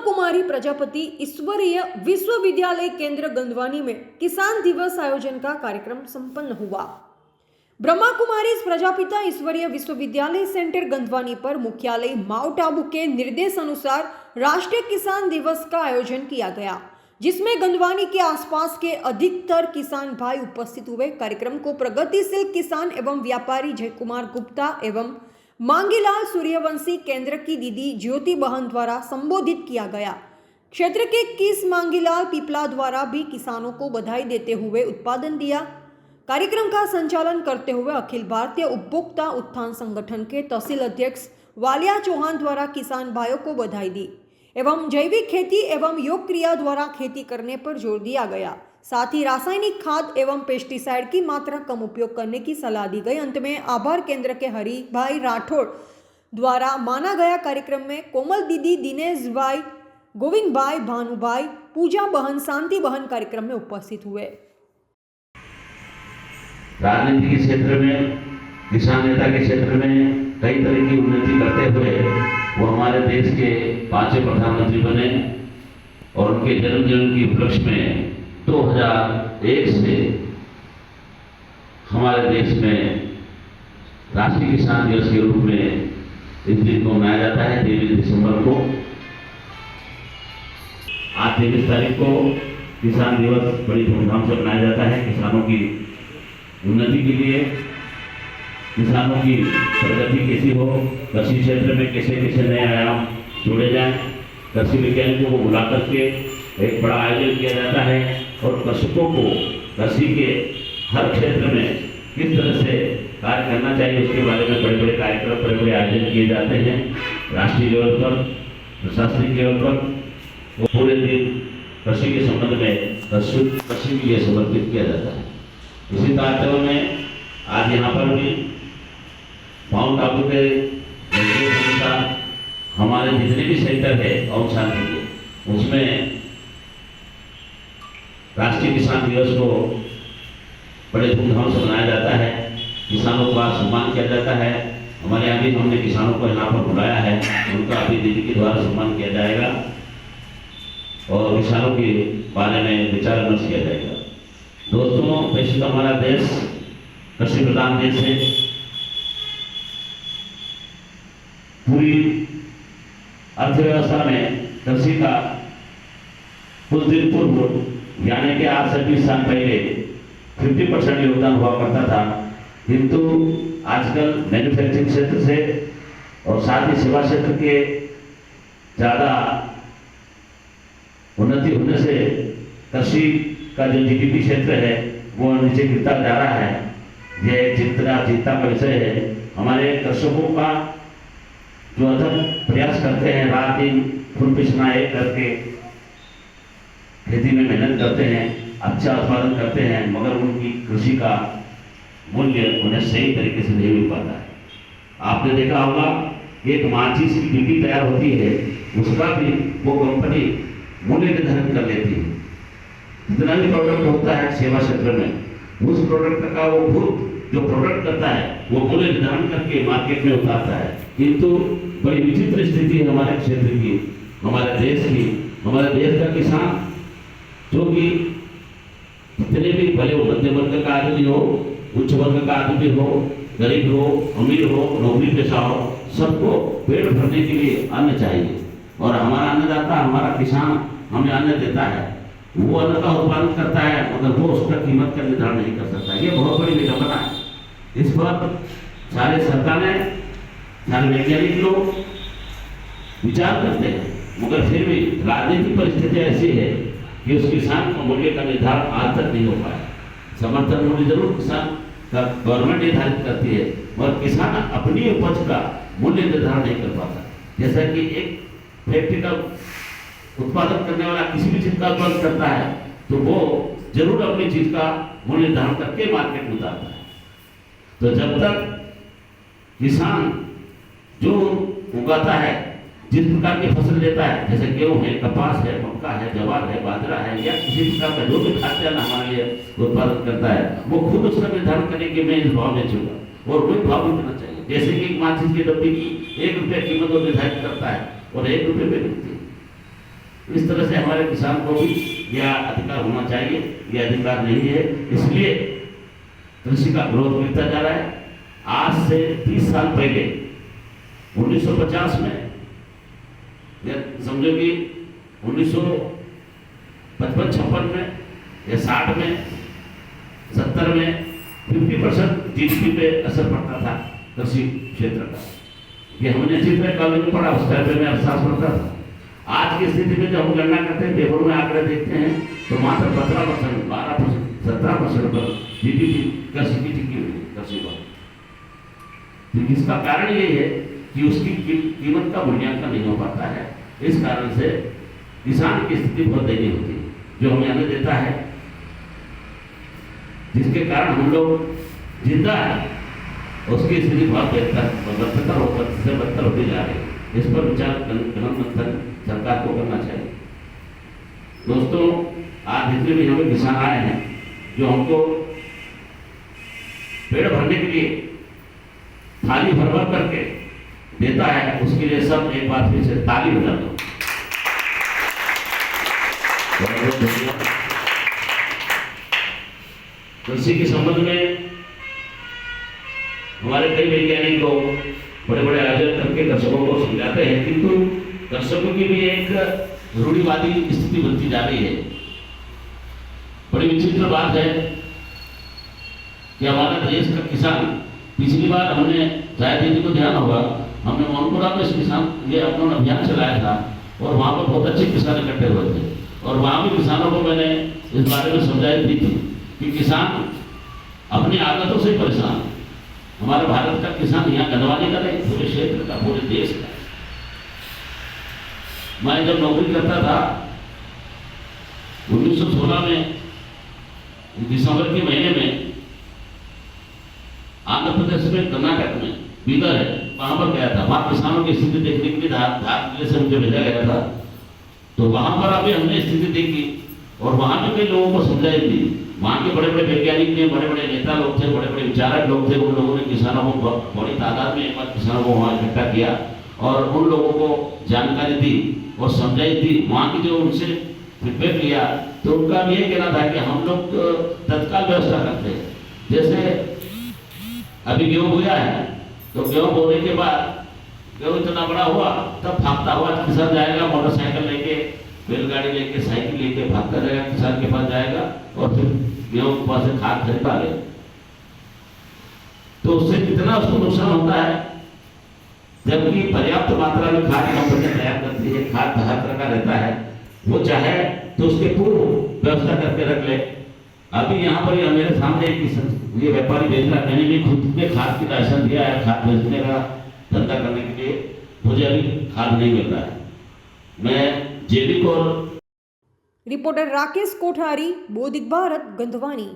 कुमारी प्रजापति ईश्वरीय विश्वविद्यालय केंद्र गंदवानी में किसान दिवस आयोजन का कार्यक्रम संपन्न हुआ। ब्रह्मा कुमारी प्रजापिता ईश्वरीय विश्वविद्यालय सेंटर गंदवानी पर मुख्यालय माउंट आबू के निर्देश अनुसार राष्ट्रीय किसान दिवस का आयोजन किया गया, जिसमें गंदवानी के आसपास के अधिकतर किसान भाई उपस्थित हुए। कार्यक्रम को प्रगतिशील किसान एवं व्यापारी जय कुमार गुप्ता एवं मांगीलाल सूर्यवंशी केंद्र की दीदी ज्योति बहन द्वारा संबोधित किया गया। क्षेत्र के किस मांगीलाल पीपला द्वारा भी किसानों को बधाई देते हुए उत्पादन दिया। कार्यक्रम का संचालन करते हुए अखिल भारतीय उपभोक्ता उत्थान संगठन के तहसील अध्यक्ष वालिया चौहान द्वारा किसान भाइयों को बधाई दी एवं जैविक खेती एवं योग क्रिया द्वारा खेती करने पर जोर दिया गया। साथ ही रासायनिक खाद एवं पेस्टिसाइड की मात्रा कम उपयोग करने की सलाह दी गई। अंत में आभार केंद्र के हरि भाई राठौड़ द्वारा माना गया। कार्यक्रम में कोमल दीदी, दिनेश भाई, गोविंद भाई, भानु भाई, पूजा बहन, शांति बहन कार्यक्रम में उपस्थित हुए। राजनीति के क्षेत्र में, किसान नेता के क्षेत्र में कई तरह की उन्नति करते हुए वो हमारे देश के 5वें प्रधानमंत्री बने और उनके जन्मदिन की उपलक्ष्य में 2001 से हमारे देश में राष्ट्रीय किसान दिवस के रूप में इस दिन को मनाया जाता है। 23 दिसंबर को, आज 23 तारीख को किसान दिवस बड़ी धूमधाम से मनाया जाता है। किसानों की उन्नति के लिए, किसानों की प्रगति कैसी हो, कृषि क्षेत्र में कैसे कैसे नए आयाम जोड़े जाएं, कृषि वैज्ञानिकों को बुला करके एक बड़ा आयोजन किया जाता है और कृषकों को कृषि के हर क्षेत्र में किस तरह से कार्य करना चाहिए उसके बारे में बड़े बड़े कार्यक्रम, बड़े बड़े आयोजन किए जाते हैं। राष्ट्रीय लेवल पर, प्रशासनिक लेवल पर वो पूरे दिन कृषि के संबंध में कृषि के लिए समर्पित किया जाता है। इसी कार्यक्रम में आज यहाँ पर भी माउंट आबू के निर्देश अनुसार हमारे जितने भी सेंटर है और शांति के, उसमें राष्ट्रीय किसान दिवस को बड़े धूमधाम से मनाया जाता है। किसानों का सम्मान किया जाता है। हमारे यहाँ भी हमने किसानों को यहाँ पर बुलाया है, उनका अभी दीदी के द्वारा सम्मान किया जाएगा और किसानों के बारे में विचार विमर्श किया जाएगा। दोस्तों, वैसे तो हमारा देश कृषि प्रधान देश है। पूरी अर्थव्यवस्था में कृषि का कुछ दिन पूर्व यानी कि आज से 20 साल पहले 50% योगदान हुआ करता था, किंतु आजकल मैन्युफैक्चरिंग क्षेत्र से और साथ ही सेवा क्षेत्र के ज़्यादा उन्नति होने से कृषि का जो जीडीपी क्षेत्र है वो नीचे गिरता जा रहा है। यह चिंता का विषय है। हमारे कृषकों का जो अथक प्रयास करते हैं, रात दिन खून पसीना एक करके खेती में मेहनत करते हैं, अच्छा उत्पादन करते हैं, मगर उनकी कृषि का मूल्य उन्हें सही तरीके से नहीं मिल पाता है। आपने देखा होगा कि एक माचिस की डिब्बी तैयार होती है, उसका भी वो कंपनी मूल्य निर्धारित कर लेती है। जितना भी प्रोडक्ट होता है सेवा क्षेत्र में, उस प्रोडक्ट का वो खुद जो प्रोडक्ट करता है वो मूल्य निर्धारण करके मार्केट में उतारता है। किंतु बड़ी विचित्र स्थिति है हमारे क्षेत्र की, हमारे देश की। हमारे देश का किसान जो कि जितने भी भले हो, मध्यम वर्ग का आदमी हो, उच्च वर्ग का आदमी हो, गरीब हो, अमीर हो, नौकरी पेशा हो, सबको पेट भरने के लिए अन्न चाहिए और हमारा अन्नदाता, हमारा किसान हमें अन्न देता है। वो अन्न का उत्पादन करता है मगर वो उसका कीमत का निर्धारण नहीं कर सकता। ये बहुत बड़ी विडंबना है। इस पर सारे सरकारें, सारे वैज्ञानिक लोग विचार करते हैं, मगर फिर भी राजनीतिक परिस्थिति ऐसी है कि उस किसान का मूल्य का निर्धारण आज तक नहीं हो पाया। समर्थन मूल्य जरूर किसान का गवर्नमेंट निर्धारित करती है, मगर किसान अपनी उपज का मूल्य निर्धारण नहीं कर पाता। जैसा कि एक फैक्ट्री का उत्पादन करने वाला किसी भी चीज का उत्पादन करता है तो वो जरूर अपनी चीज का मूल्य निर्धारण करके मार्केट में उतारता है। तो जब तक किसान जो उगाता है, जिस प्रकार की फसल लेता है, जैसे गेहूं है, कपास है, मक्का है, जवार है, बाजरा है या किसी प्रकार का जो भी खाद्यान्न हमारे लिए उत्पादन करता है, वो खुद उसका निर्धारण करने के मैं इस भाव में चुका और वही भाव भी देना चाहिए। जैसे कि माचिस की डब्बी की 1 रुपया कीमत वो निर्धारित करता है और 1 रुपये में बिकती है। इस तरह से हमारे किसान को भी यह अधिकार होना चाहिए, यह अधिकार नहीं है। इसलिए कृषि का ग्रोथ मिलता जा रहा है। आज से 30 साल पहले 1950 में, या समझो कि 1955-56 में या 60 में, 70 में 50% जीडीपी पे असर पड़ता था कृषि क्षेत्र का। ये हमने अच्छी तरह कॉलेज में पढ़ा, उस टाइम पे मैं एहसास पड़ता था। आज की स्थिति में जब हम गणना करते हैं, पेपर में आंकड़े देखते हैं, तो मात्र 15%, 12%, 17% पर जीडीपी कृषि की टिकी हुई है, कृषि पर। तो इसका कारण ये है कि उसकी कीमत का मूल्यांकन नहीं हो पाता है। इस कारण से किसान की स्थिति बहुत दयनीय होती है। जो हमें अन्न देता है, जिसके कारण हम लोग जिंदा है, उसकी स्थिति बहुत बदतर होती जा रही है। इस पर विचार मंथन सरकार को करना चाहिए। दोस्तों, आज जितने भी हमें किसान आए हैं, जो हमको पेड़ भरने के लिए थाली भर भर करके देता है, उसके लिए सब एक बार फिर से ताली बजा दो। कृषि के संबंध में हमारे कई वैज्ञानिक लोग बड़े बड़े आयोजन करके दर्शकों को समझाते हैं, किंतु दर्शकों की भी एक रूढ़िवादी स्थिति बनती जा रही है। बड़ी विचित्र बात है कि हमारा देश का किसान, पिछली बार हमने, शायद दीदी को ध्यान होगा, हमने मोहनपुरा में इस किसान ये अपना अभियान चलाया था और वहाँ पर बहुत अच्छे किसान इकट्ठे हुए थे। और वहाँ भी किसानों को मैंने इस बारे में समझाई दी थी कि किसान अपनी आदतों से परेशान। हमारे भारत का किसान यहाँ गंधवानी का नहीं, पूरे क्षेत्र का, पूरे देश का। मैं जब नौकरी करता था 1916 में दिसंबर के महीने में आंध्र प्रदेश में, कर्नाटक में बीदर है, वहां पर गया था। वहां किसानों की स्थिति देखने के लिए धार जिले से मुझे भेजा गया था। तो वहां पर अभी हमने स्थिति देखी और वहां भी कई लोगों को समझाई थी। वहाँ के बड़े बड़े वैज्ञानिक थे, बड़े बड़े नेता लोग थे, बड़े बड़े विचारक लोग थे। उन लोगों ने किसानों को बड़ी तादाद में एक बार किसानों को वहाँ इकट्ठा किया और उन लोगों को जानकारी दी और समझाई थी। वहाँ की जो उनसे फीडबैक लिया, तो उनका भी ये कहना था कि हम लोग तत्काल व्यवस्था करते हैं। जैसे अभी गेहूँ बोया है, तो गेहूँ बोने के बाद गेहूँ इतना बड़ा हुआ, तब भागता हुआ किसान जाएगा, मोटरसाइकिल लेके, बैलगाड़ी लेके, साइकिल लेके भागता जाएगा, किसान के पास जाएगा और फिर गेहूं के पास से खाद खरीदा ले। तो उससे कितना उसको नुकसान होता है, जबकि पर्याप्त मात्रा में खाद कंपनी तैयार करती है, खाद हर तरह का रहता है। वो चाहे तो उसके पूर्व व्यवस्था करके रख ले। अभी यहाँ पर मेरे सामने ये व्यापारी बेच रहा, मैंने भी खुद ने खाद की लाइसेंस दिया है खाद बेचने का धंधा करने के लिए। मुझे अभी खाद नहीं मिल रहा है। मैं जैविक और रिपोर्टर राकेश कोठारी, बोधिक भारत, गंधवानी।